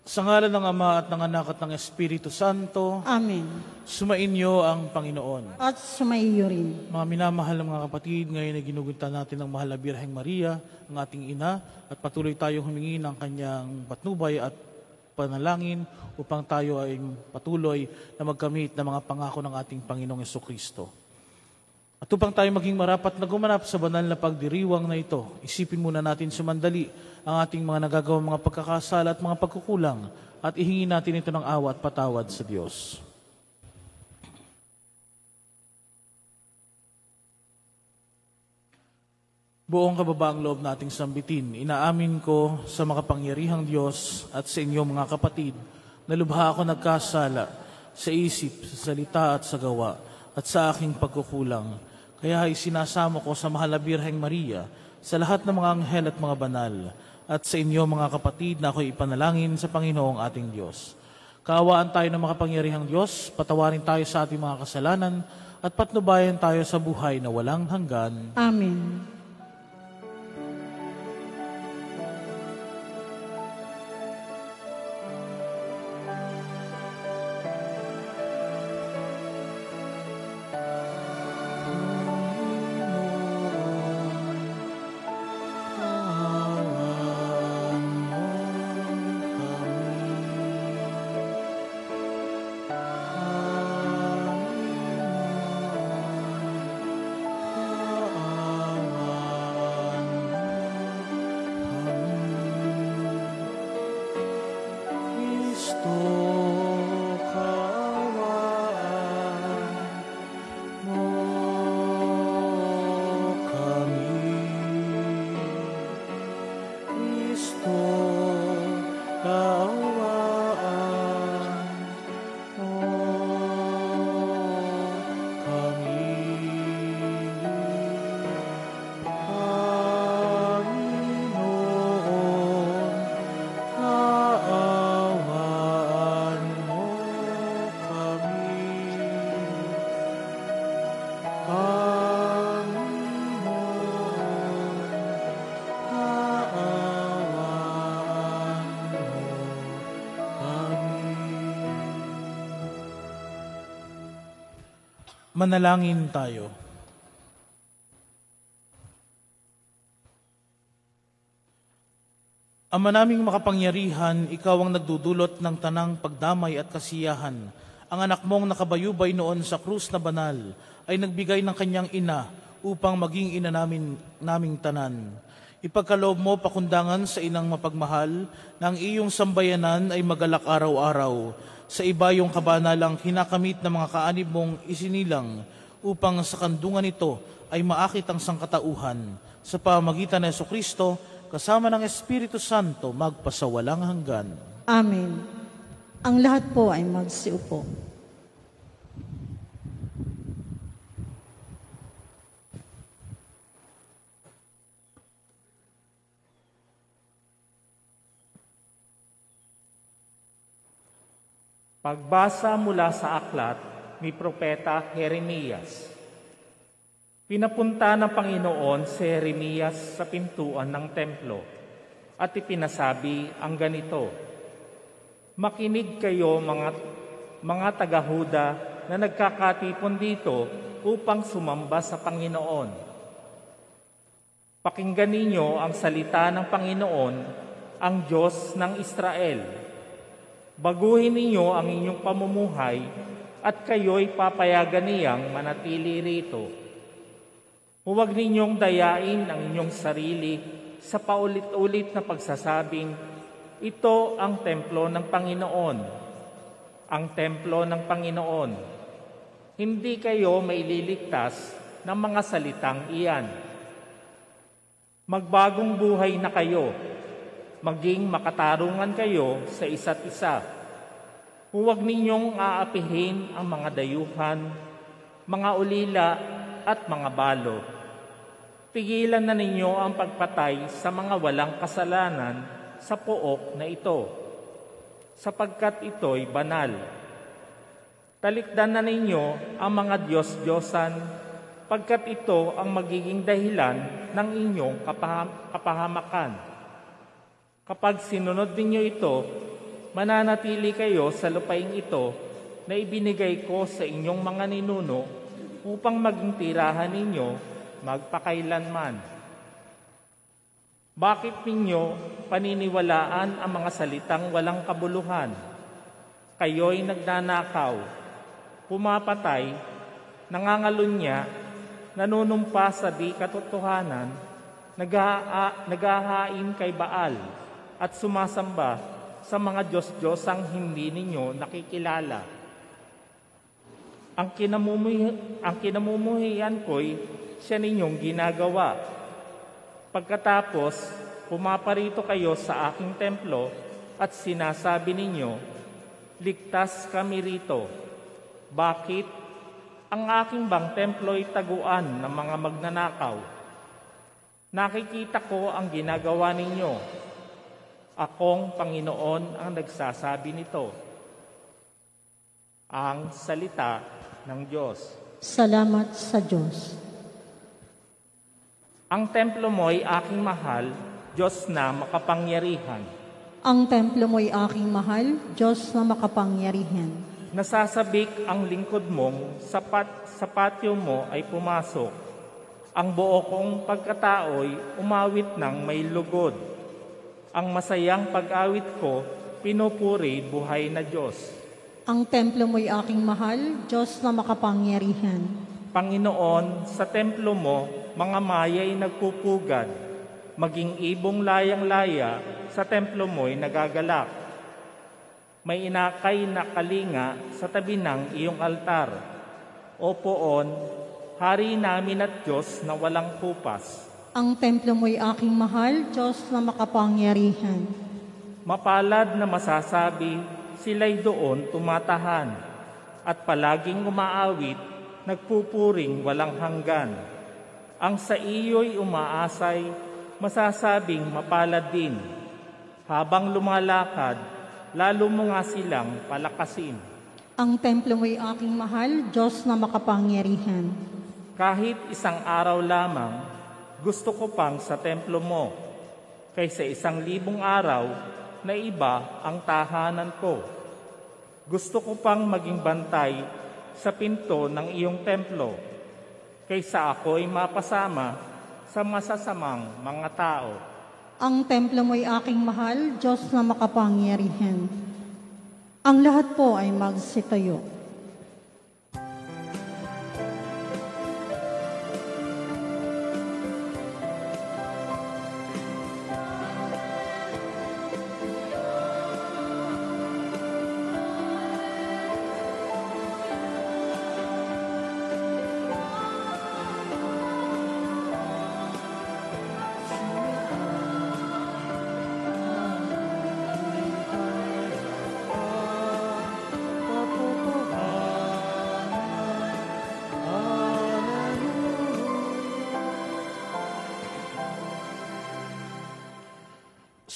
Sa ngalan ng Ama at ng Anak at ng Espiritu Santo, Amen. sumainyo ang Panginoon. At sumaiyo rin. Mga minamahal ng mga kapatid, ngayon ay ginugunta natin ng mahal na Birheng Maria, ang ating ina, at patuloy tayong humingi ng kanyang patnubay at panalangin upang tayo ay patuloy na magkamit ng mga pangako ng ating Panginoong Jesucristo. At upang tayo maging marapat na gumanap sa banal na pagdiriwang na ito, isipin muna natin sumandali ang ating mga nagagawang mga pagkakasala at mga pagkukulang at ihingi natin ito ng awa at patawad sa Diyos. Buong kababaang loob nating sambitin, inaamin ko sa makapangyarihang Diyos at sa inyong mga kapatid na lubha ako nagkasala sa isip, sa salita at sa gawa at sa aking pagkukulang. Kaya ay sinasamo ko sa mahal na Birheng Maria, sa lahat ng mga anghel at mga banal, at sa inyo mga kapatid na ako'y ipanalangin sa Panginoong ating Diyos. Kaawaan tayo ng makapangyarihang Diyos, patawarin tayo sa ating mga kasalanan, at patnubayan tayo sa buhay na walang hanggan. Amen. Manalangin tayo. Ama naming makapangyarihan, ikaw ang nagdudulot ng tanang pagdamay at kasiyahan. Ang anak mong nakabayubay noon sa krus na banal ay nagbigay ng kanyang ina upang maging ina naming tanan. Ipagkaloob mo pakundangan sa inang mapagmahal na ang iyong sambayanan ay magalak araw-araw. Sa iba yung kabanalang hinakamit ng mga kaanib mong isinilang upang sa kandungan nito ay maakit ang sangkatauhan. Sa pamagitan ng Jesucristo, kasama ng Espiritu Santo, magpasawalang hanggan. Amen. Ang lahat po ay magsiupo. Pagbasa mula sa aklat ni Propeta Jeremias. Pinapunta ng Panginoon si Jeremias sa pintuan ng templo at ipinasabi ang ganito, "Makinig kayo mga taga-Huda na nagkakatipon dito upang sumamba sa Panginoon. Pakinggan ninyo ang salita ng Panginoon, ang Diyos ng Israel. Baguhin ninyo ang inyong pamumuhay at kayo'y papayagan niyang manatili rito. Huwag ninyong dayain ang inyong sarili sa paulit-ulit na pagsasabing, ito ang templo ng Panginoon, ang templo ng Panginoon. Hindi kayo maililigtas ng mga salitang iyan. Magbagong buhay na kayo, maging makatarungan kayo sa isa't isa. Huwag ninyong aapihin ang mga dayuhan, mga ulila at mga balo. Pigilan na ninyo ang pagpatay sa mga walang kasalanan sa pook na ito, sapagkat ito'y banal. Talikdan na ninyo ang mga Diyos-Diyosan, pagkat ito ang magiging dahilan ng inyong kapahamakan. Kapag sinunod ninyo ito, mananatili kayo sa lupaing ito na ibinigay ko sa inyong mga ninuno upang maging tirahan ninyo magpakailanman. Bakit ninyo paniniwalaan ang mga salitang walang kabuluhan? Kayo'y nagnanakaw, pumapatay, nangangalunya, nanunumpa sa di katotohanan, naghahain kay Baal at sumasamba sa mga Diyos-Diyosang hindi ninyo nakikilala. Ang kinamumuhian ko'y siya ninyong ginagawa. Pagkatapos, pumaparito kayo sa aking templo at sinasabi ninyo, ligtas kami rito. Bakit? Ang aking bang templo'y taguan ng mga magnanakaw? Nakikita ko ang ginagawa ninyo. Akong Panginoon ang nagsasabi nito. Ang salita ng Diyos. Salamat sa Diyos. Ang templo mo'y aking mahal, Diyos na makapangyarihan. Ang templo mo'y aking mahal, Diyos na makapangyarihan. Nasasabik ang lingkod mong sa patio mo ay pumasok. Ang buo kong pagkatao'y umawit ng may lugod. Ang masayang pag-awit ko, pinupuri buhay na Diyos. Ang templo mo'y aking mahal, Diyos na makapangyarihan. Panginoon, sa templo mo, mga maya'y nagpupugad. Maging ibong layang-laya, sa templo mo'y nagagalak. May inakay na kalinga sa tabi ng iyong altar. O poon, hari namin at Diyos na walang kupas. Ang templo mo'y aking mahal, Diyos na makapangyarihan. Mapalad na masasabi, sila'y doon tumatahan, at palaging umaawit, nagpupuring walang hanggan. Ang sa iyo'y umaasay, masasabing mapalad din. Habang lumalakad, lalo mo nga silang palakasin. Ang templo mo'y aking mahal, Diyos na makapangyarihan. Kahit isang araw lamang, gusto ko pang sa templo mo, kaysa 1,000 araw na iba ang tahanan ko. Gusto ko pang maging bantay sa pinto ng iyong templo, kaysa ako'y mapasama sa masasamang mga tao. Ang templo mo'y aking mahal, Diyos na makapangyarihan. Ang lahat po ay magsitayo.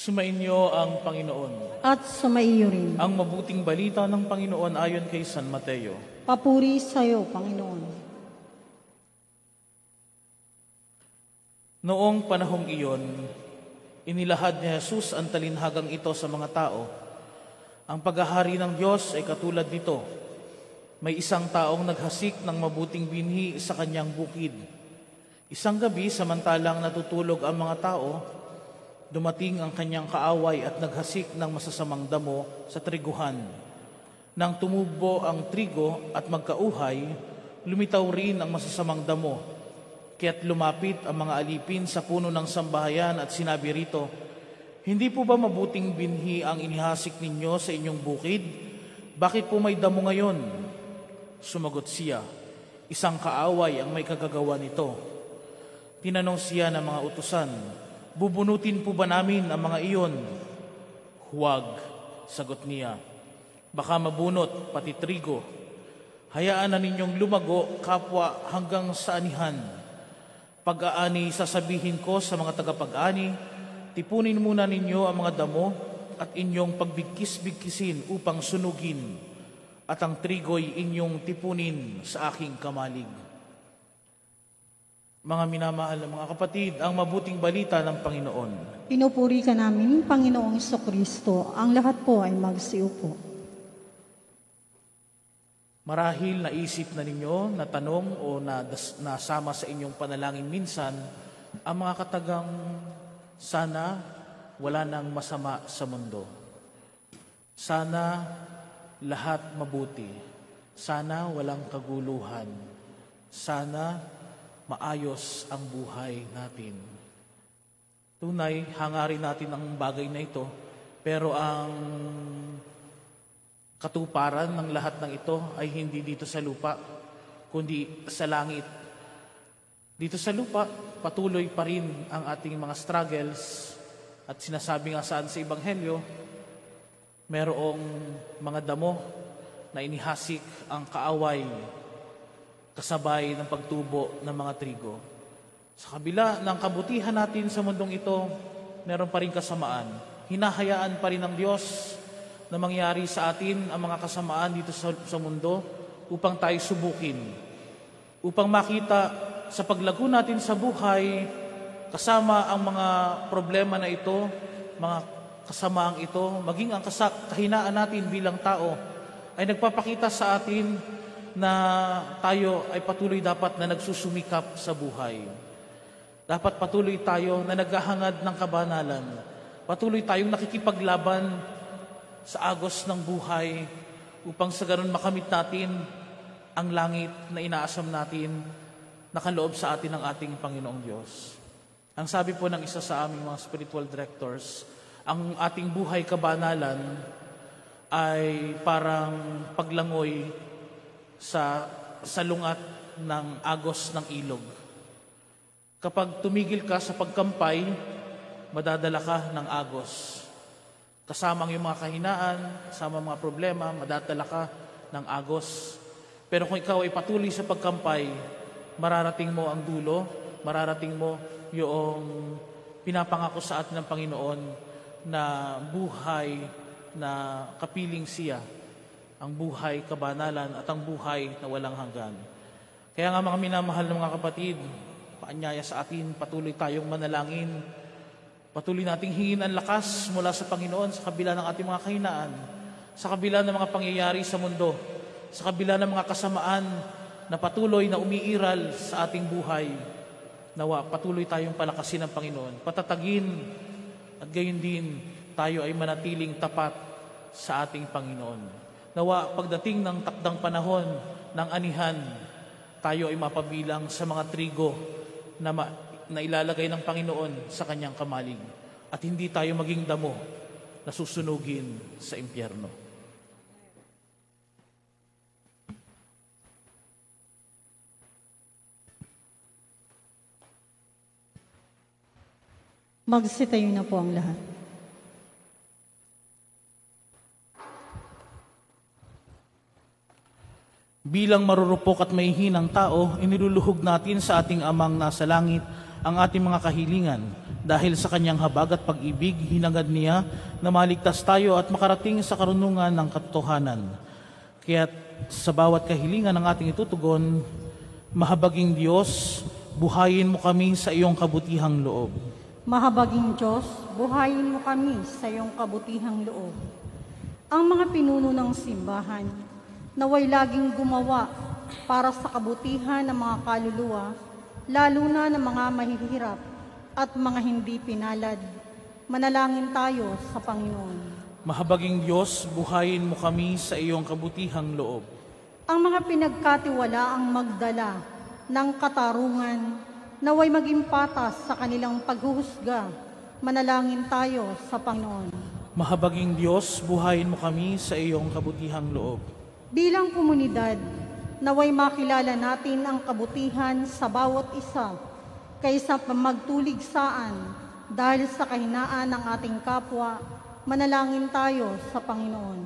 Sumainyo ang Panginoon. At sumaiyo rin. Ang mabuting balita ng Panginoon ayon kay San Mateo. Papuri sa iyo, Panginoon. Noong panahong iyon, inilahad ni Jesus ang talinhagang ito sa mga tao. Ang paghahari ng Diyos ay katulad nito. May isang taong naghasik ng mabuting binhi sa kanyang bukid. Isang gabi, samantalang natutulog ang mga tao, dumating ang kanyang kaaway at naghasik ng masasamang damo sa triguhan. Nang tumubo ang trigo at magkauhay, lumitaw rin ang masasamang damo. Kaya't lumapit ang mga alipin sa puno ng sambahayan at sinabi rito, "Hindi po ba mabuting binhi ang inihasik ninyo sa inyong bukid? Bakit po may damo ngayon?" Sumagot siya, "Isang kaaway ang may kagagawa nito." Tinanong siya ng mga utusan, "Bubunutin po ba namin ang mga iyon?" "Huwag," sagot niya. "Baka mabunot pati trigo. Hayaan na ninyong lumago kapwa hanggang sa anihan. Pag-aani sasabihin ko sa mga tagapag-ani, tipunin muna ninyo ang mga damo at inyong pagbigkis-bigkisin upang sunugin, at ang trigo'y inyong tipunin sa aking kamalig." Mga minamahal na mga kapatid, ang mabuting balita ng Panginoon. Pinupuri ka namin, Panginoong Jesucristo. Ang lahat po ay magsiupo. Marahil naisip na ninyo, na tanong o nasama sa inyong panalangin minsan, ang mga katagang sana wala nang masama sa mundo. Sana lahat mabuti. Sana walang kaguluhan. Sana maayos ang buhay natin. Tunay, hangarin natin ang bagay na ito, pero ang katuparan ng lahat ng ito ay hindi dito sa lupa, kundi sa langit. Dito sa lupa, patuloy pa rin ang ating mga struggles at sinasabi nga saan sa Ebanghelyo, merong mga damo na inihasik ang kaaway kasabay ng pagtubo ng mga trigo. Sa kabila ng kabutihan natin sa mundong ito, meron pa rin kasamaan. Hinahayaan pa rin ng Diyos na mangyari sa atin ang mga kasamaan dito sa mundo upang tayo subukin. Upang makita sa paglago natin sa buhay, kasama ang mga problema na ito, mga kasamaang ito, maging ang kahinaan natin bilang tao, ay nagpapakita sa atin na tayo ay patuloy dapat na nagsusumikap sa buhay. Dapat patuloy tayo na naghahangad ng kabanalan. Patuloy tayong nakikipaglaban sa agos ng buhay upang sa ganun makamit natin ang langit na inaasam natin na kaloob sa atin ng ating Panginoong Diyos. Ang sabi po ng isa sa aming mga spiritual directors, ang ating buhay kabanalan ay parang paglangoy sa salungat ng agos ng ilog. Kapag tumigil ka sa pagkampay, madadala ka ng agos. Kasama ang iyong mga kahinaan, kasama ang mga problema, madadala ka ng agos. Pero kung ikaw ay patuloy sa pagkampay, mararating mo ang dulo, mararating mo yung pinapangako sa atin ng Panginoon na buhay na kapiling siya, ang buhay kabanalan at ang buhay na walang hanggan. Kaya nga mga minamahal ng mga kapatid, paanyaya sa atin, patuloy tayong manalangin, patuloy nating hingin ang lakas mula sa Panginoon sa kabila ng ating mga kahinaan, sa kabila ng mga pangyayari sa mundo, sa kabila ng mga kasamaan na patuloy na umiiral sa ating buhay. Nawa, patuloy tayong palakasin ng Panginoon, patatagin at gayon din tayo ay manatiling tapat sa ating Panginoon. Nawa, pagdating ng takdang panahon ng anihan, tayo ay mapabilang sa mga trigo na ilalagay ng Panginoon sa kanyang kamalig at hindi tayo maging damo na susunugin sa impyerno. Magsitayo na po ang lahat. Bilang marurupok at may hinang tao, iniluluhog natin sa ating Amang nasa langit ang ating mga kahilingan. Dahil sa kanyang habag at pag-ibig, hinangad niya na maligtas tayo at makarating sa karunungan ng katotohanan. Kaya sa bawat kahilingan ng ating itutugon, mahabaging Diyos, buhayin mo kami sa iyong kabutihang loob. Mahabaging Diyos, buhayin mo kami sa iyong kabutihang loob. Ang mga pinuno ng simbahan, naway laging gumawa para sa kabutihan ng mga kaluluwa, lalo na ng mga mahihirap at mga hindi pinalad. Manalangin tayo sa Panginoon. Mahabaging Diyos, buhayin mo kami sa iyong kabutihang loob. Ang mga pinagkatiwalaang magdala ng katarungan, naway maging patas sa kanilang paghuhusga. Manalangin tayo sa Panginoon. Mahabaging Diyos, buhayin mo kami sa iyong kabutihang loob. Bilang komunidad, naway makilala natin ang kabutihan sa bawat isa kaysa magtuligsaan dahil sa kahinaan ng ating kapwa. Manalangin tayo sa Panginoon.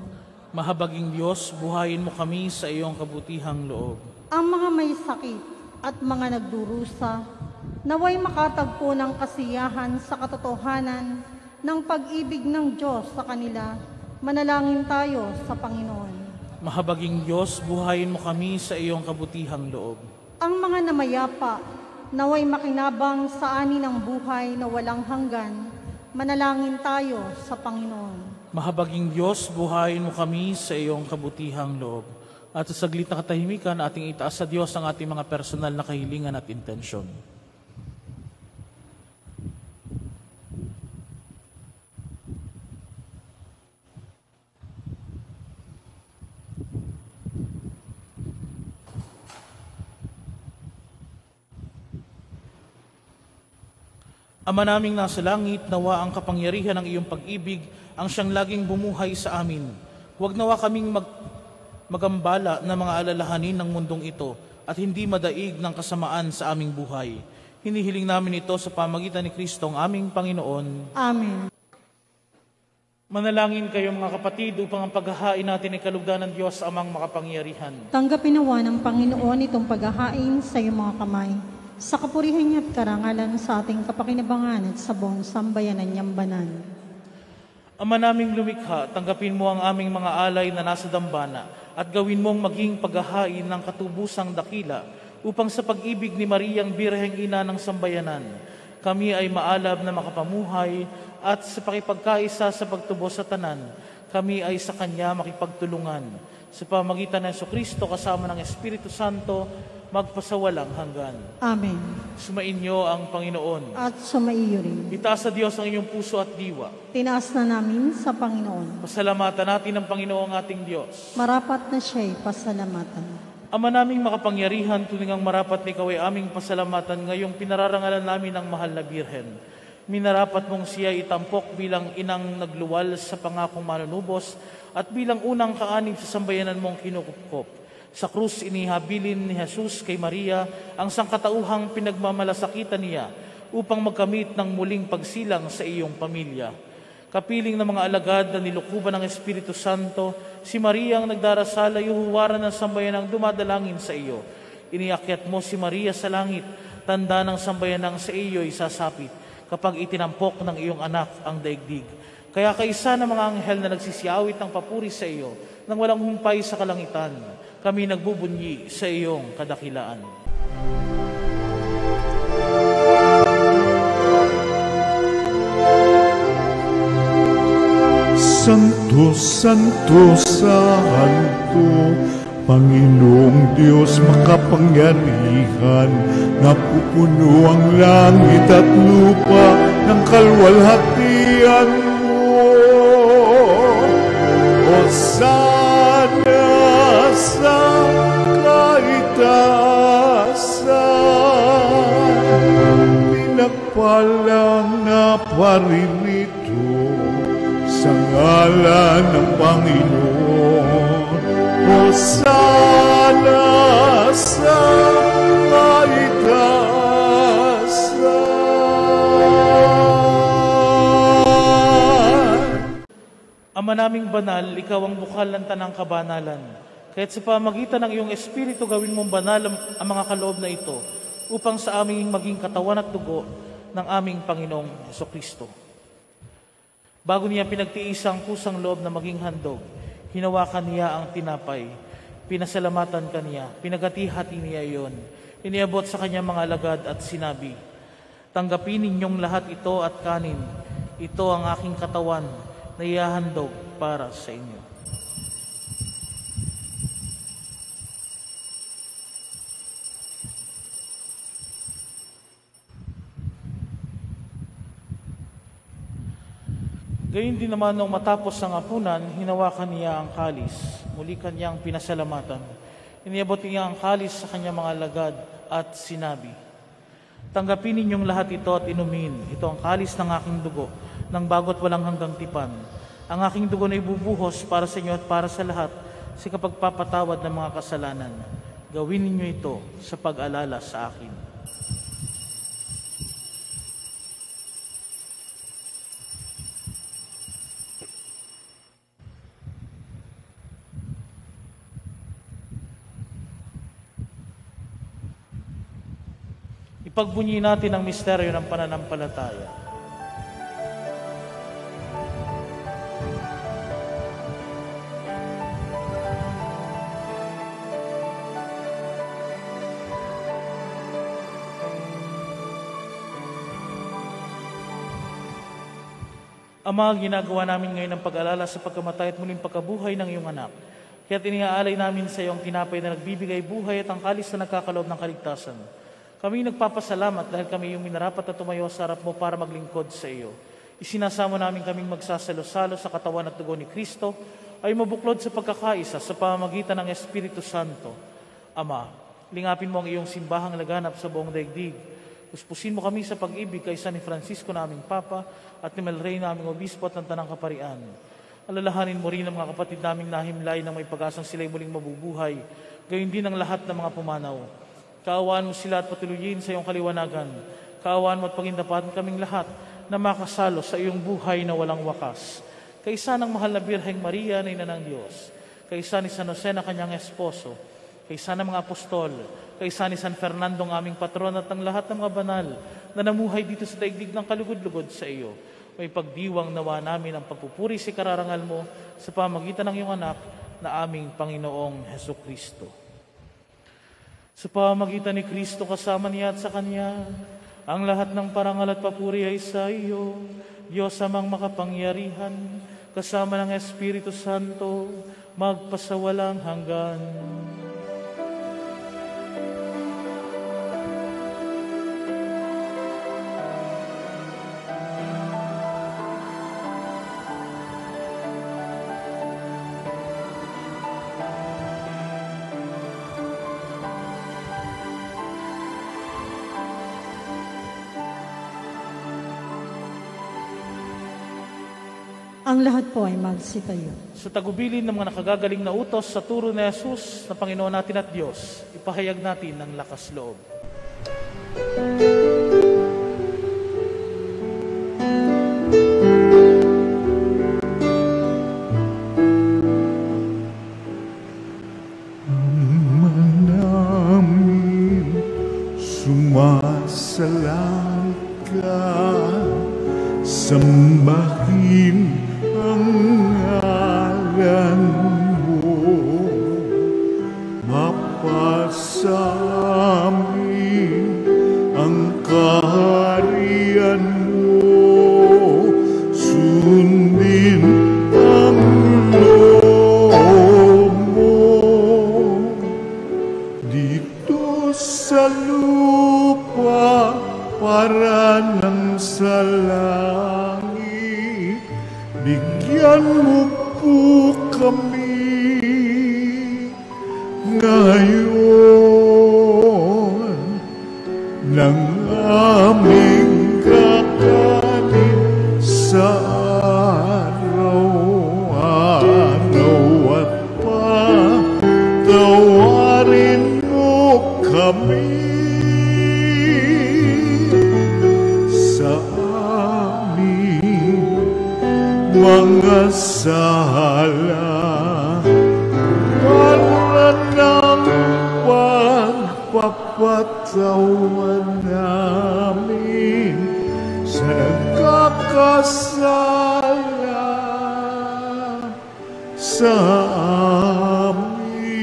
Mahabaging Diyos, buhayin mo kami sa iyong kabutihang loob. Ang mga may sakit at mga nagdurusa, naway makatagpo ng kasiyahan sa katotohanan ng pag-ibig ng Diyos sa kanila. Manalangin tayo sa Panginoon. Mahabaging Diyos, buhayin mo kami sa iyong kabutihang loob. Ang mga namayapa naway makinabang sa ani ng buhay na walang hanggan. Manalangin tayo sa Panginoon. Mahabaging Diyos, buhayin mo kami sa iyong kabutihang loob. At sa saglit na katahimikan, ating itaas sa Diyos ang ating mga personal na kahilingan at intensyon. Ama naming nasa langit, nawa ang kapangyarihan ng iyong pag-ibig ang siyang laging bumuhay sa amin. Huwag nawa kaming magambala na mga alalahanin ng mundong ito at hindi madaig ng kasamaan sa aming buhay. Hinihiling namin ito sa pamagitan ni Kristo ang aming Panginoon. Amen. Manalangin kayo mga kapatid upang ang paghahain natin ay kalugdan ng Diyos amang makapangyarihan. Tanggapin nawa ng Panginoon itong paghahain sa iyong mga kamay, sa kapurihan niya at karangalan sa ating kapakinabangan at sa buong sambayanan niyang banal. Ama naming lumikha, tanggapin mo ang aming mga alay na nasa dambana at gawin mong maging paghahain ng katubusang dakila upang sa pag-ibig ni Mariang Birheng Ina ng Sambayanan, kami ay maalab na makapamuhay at sa pakipagkaisa sa pagtubos sa tanan, kami ay sa Kanya makipagtulungan. Sa pamagitan ng Jesucristo kasama ng Espiritu Santo, magpasawalang hanggan. Amen. Sumainyo ang Panginoon. At sumaiyo rin. Itaas sa Diyos ang inyong puso at diwa. Tinaas na namin sa Panginoon. Pasalamatan natin ang Panginoong ating Diyos. Marapat na siya'y pasalamatan. Ama naming makapangyarihan, tuningang marapat ni Ikaw ay aming pasalamatan ngayong pinararangalan namin ang mahal na Birhen. Minarapat mong siya itampok bilang inang nagluwal sa pangakong manunubos at bilang unang kaanib sa sambayanan mong kinukupkop. Sa krus inihabilin ni Jesus kay Maria ang sangkatauhang pinagmamalasakitan niya upang magkamit ng muling pagsilang sa iyong pamilya. Kapiling ng mga alagad na nilukuban ng Espiritu Santo, si Maria ang nagdarasal ay uhuwaran ng sambayanang dumadalangin sa iyo. Iniakyat mo si Maria sa langit, tanda ng sambayanang sa iyo isasapit kapag itinampok ng iyong anak ang daigdig. Kaya kaisa ng mga anghel na nagsisiawit ng papuri sa iyo nang walang humpay sa kalangitan, kami nagbubunyi sa iyong kadakilaan. Santo, Santo, Santo, Panginoong Diyos makapangyarihan, napupuno ang langit at lupa ng kalwalhatian mo. Hosana sa kaitaasan, pinagpalang na paririto sa ngalan ng Panginoon. Hosana sa kaitaasan. Ama naming banal, ikaw ang bukal ng tanang kabanalan. Kaya't sa pamagitan ng iyong Espiritu, gawin mong banal ang mga kaloob na ito upang sa aming maging katawan at dugo ng aming Panginoong Jesucristo. Bago niya pinagtiis ang kusang loob na maging handog, hinawakan niya ang tinapay, pinasalamatan kaniya, pinagati-hati niya iyon, iniabot sa kanyang mga alagad at sinabi, "Tanggapin ninyong lahat ito at kanin, ito ang aking katawan na ihahandog para sa inyo." Gayun din naman nung matapos ang hapunan, hinawakan niya ang kalis. Muli kanyang pinasalamatan. Iniabot niya ang kalis sa kanyang mga alagad at sinabi, "Tanggapin ninyong lahat ito at inumin. Ito ang kalis ng aking dugo, ng bago't walang hanggang tipan. Ang aking dugo na ibubuhos para sa inyo at para sa lahat sa kapagpapatawad ng mga kasalanan. Gawin ninyo ito sa pag-alala sa akin." Ipagbunyi natin ang misteryo ng pananampalataya. Ama, ginagawa namin ngayon ang pag-alala sa pagkamatay at muling pagkabuhay ng iyong anak. Kaya't iniaalay namin sa iyong tinapay na nagbibigay buhay at ang kalis na nagkakaloob ng kaligtasan. Kami nagpapasalamat dahil kami iyong minarapat at tumayo sa harap mo para maglingkod sa iyo. Isinasamo namin kaming magsasalo-salo sa katawan at dugo ni Kristo ay mabuklod sa pagkakaisa sa pamamagitan ng Espiritu Santo. Ama, lingapin mo ang iyong simbahang laganap sa buong daigdig. Puspusin mo kami sa pag-ibig kay San Francisco na aming Papa at ni Melrey na aming Obispo at ng Tanang Kaparian. Alalahanin mo rin ang mga kapatid naming nahimlay na may pag-asang sila'y muling mabubuhay, gayon din ang lahat ng mga pumanaw. Kaawaan mo sila at patuloyin sa iyong kaliwanagan. Kaawaan mo at pagindapan kaming lahat na makasalo sa iyong buhay na walang wakas. Kaisa ng mahal na Birheng Maria na ina ng Diyos, kaisa ni San Jose na kanyang esposo, kaisa ng mga apostol, kaisa ni San Fernando ang aming patron at ang lahat ng mga banal na namuhay dito sa daigdig ng kalugod-lugod sa iyo. May pagdiwang nawa namin ang pagpupuri sa kararangal mo sa pamagitan ng iyong anak na aming Panginoong Hesukristo. Sa pamagitan ni Kristo kasama niya at sa Kanya, ang lahat ng parangal at papuri ay sa iyo, Diyos amang makapangyarihan, kasama ng Espiritu Santo, magpasawalang hanggan. Ang lahat po ay magsitayo. Sa tagubilin ng mga nakagagaling na utos sa turo ni Jesus na Panginoon natin at Diyos, ipahayag natin ng lakas loob. Namin sumasalang ka, sambahin ang ngalan mo, mapasamin ang kaharian mo, sundin ang loob mo, dito sa lupa para ng sa langit. Bigyan mo po kami ngayon ng aming kakanin sa araw-araw at patawarin mo kami sa aming mga sala, para ng pagpapatawa namin sa nagkakasala sa amin,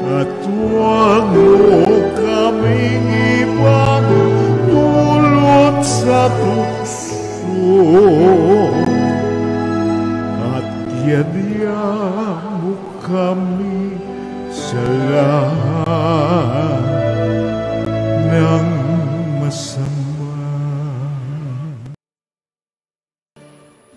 at huwag mo kaming ipagdulot sa tukso, at yadya mo kami sa lahat ng masama.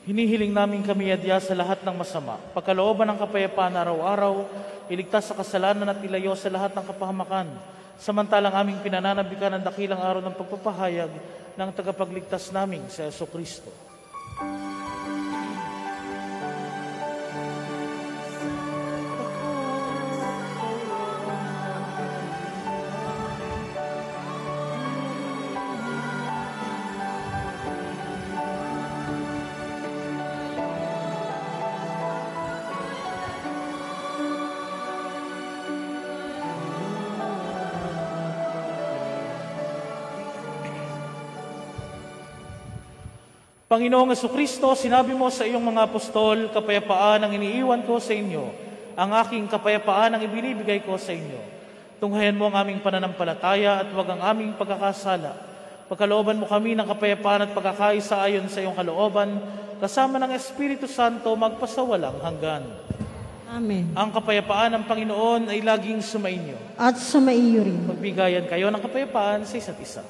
Hinihiling namin kami adya sa lahat ng masama, pagkalooban ng kapayapaan araw-araw, iligtas sa kasalanan at ilayo sa lahat ng kapahamakan, samantalang aming pinananabikan ang dakilang araw ng pagpapahayag ng tagapagligtas naming sa Jesucristo. Panginoong Jesucristo, sinabi mo sa iyong mga apostol, kapayapaan ang iniiwan ko sa inyo, ang aking kapayapaan ang ibinibigay ko sa inyo. Tunghayan mo ang aming pananampalataya at huwag ang aming pagkakasala. Pagkalooban mo kami ng kapayapaan at pagkakaisa ayon sa iyong kalooban, kasama ng Espiritu Santo magpasawalang hanggan. Amen. Ang kapayapaan ng Panginoon ay laging sumainyo. At sumaiyo rin. Magbigayan kayo ng kapayapaan sa isa't isa.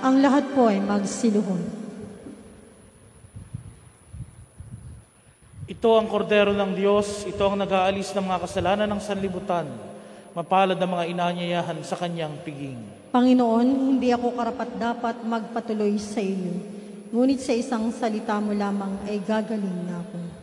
Ang lahat po ay magsiluhod. Ito ang kordero ng Diyos, ito ang nag-aalis ng mga kasalanan ng sanlibutan. Mapalad ang mga inanyayahan sa kanyang piging. Panginoon, hindi ako karapat-dapat magpatuloy sa iyo. Ngunit sa isang salita mo lamang ay gagaling na ako.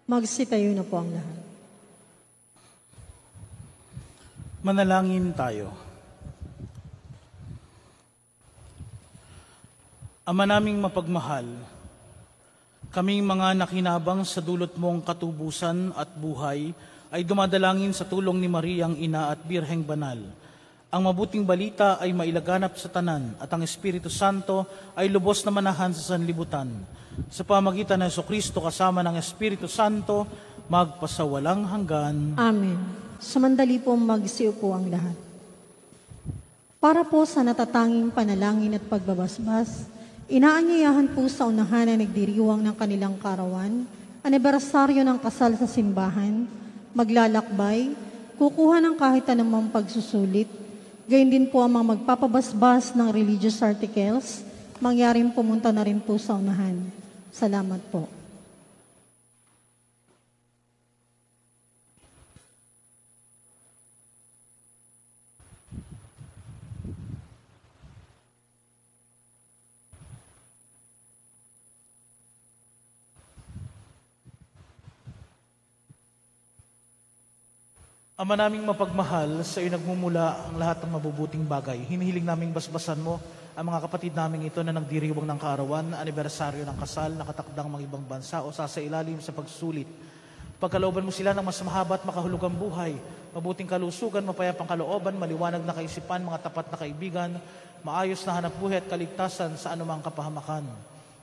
Magsitayo na po ang lahat. Manalangin tayo. Ama naming mapagmahal, kaming mga nakinabang sa dulot mong katubusan at buhay ay dumadalangin sa tulong ni Mariang Ina at Birheng Banal. Ang mabuting balita ay mailaganap sa tanan at ang Espiritu Santo ay lubos na manahan sa sanlibutan. Sa pamagitan ng Jesucristo kasama ng Espiritu Santo, magpasawalang hanggan. Amen. Sumandali po magsiupo ang lahat. Para po sa natatanging panalangin at pagbabasbas, inaanyayahan po sa unahan na nagdiriwang ng kanilang karawan, anibersaryo ng kasal sa simbahan, maglalakbay, kukuha ng kahit anumang pagsusulit, gayon din po ang mga magpapabasbas ng religious articles, mangyaring pumunta na rin po sa unahan. Salamat po. Ama naming mapagmahal, sa iyo nagmumula ang lahat ng mabubuting bagay. Hinihiling naming basbasan mo ang mga kapatid naming ito na nagdiriwang ng kaarawan, anibersaryo ng kasal, nakatakdang mga ibang bansa o sasailalim sa pagsulit. Pagkalooban mo sila ng mas mahaba at makahulugang buhay, mabuting kalusugan, mapayapang kalooban, maliwanag na kaisipan, mga tapat na kaibigan, maayos na hanapbuhay at kaligtasan sa anumang kapahamakan.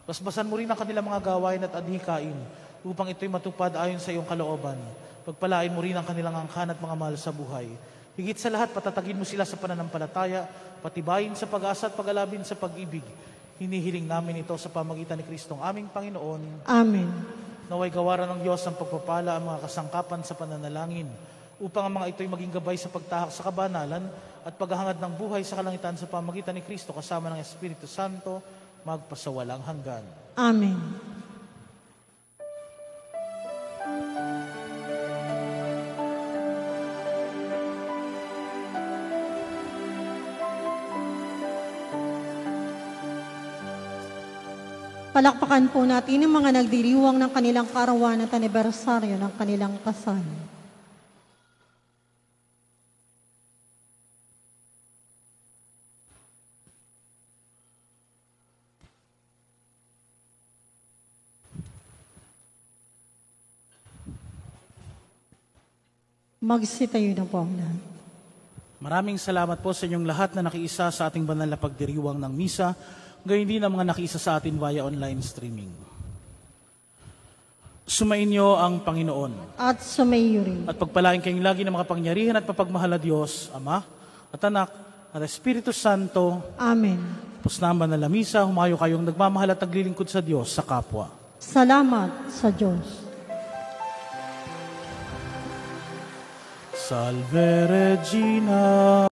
Basbasan mo rin ang kanilang mga gawain at adhikain upang ito'y matupad ayon sa iyong kalooban. Pagpalain mo rin ang kanilang angkan at mga mahal sa buhay. Higit sa lahat, patatagin mo sila sa pananampalataya, patibayin sa pag-asa at pag-alabin sa pag-ibig. Hinihiling namin ito sa pamagitan ni Kristong aming Panginoon. Amen. Naway gawaran ng Diyos ang pagpapala ang mga kasangkapan sa pananalangin upang ang mga ito'y maging gabay sa pagtahak sa kabanalan at paghahangad ng buhay sa kalangitan sa pamagitan ni Kristo kasama ng Espiritu Santo magpasawalang hanggan. Amen. Palakpakan po natin ang mga nagdiriwang ng kanilang karawan at anibersaryo ng kanilang kasal. Magsitayo na po ang lahat. Maraming salamat po sa inyong lahat na nakiisa sa ating banal na pagdiriwang ng misa, gayon din ang mga nakiisa sa atin via online streaming. Sumainyo ang Panginoon. At sumayo rin. At pagpalain kayong lagi ng mga pangyarihan at papagmahal na Diyos, Ama, at Anak, at Espiritu Santo. Amen. Tapos naman na lamisa, humayo kayong nagmamahal at naglilingkod sa Diyos sa kapwa. Salamat sa Diyos. Salve Regina.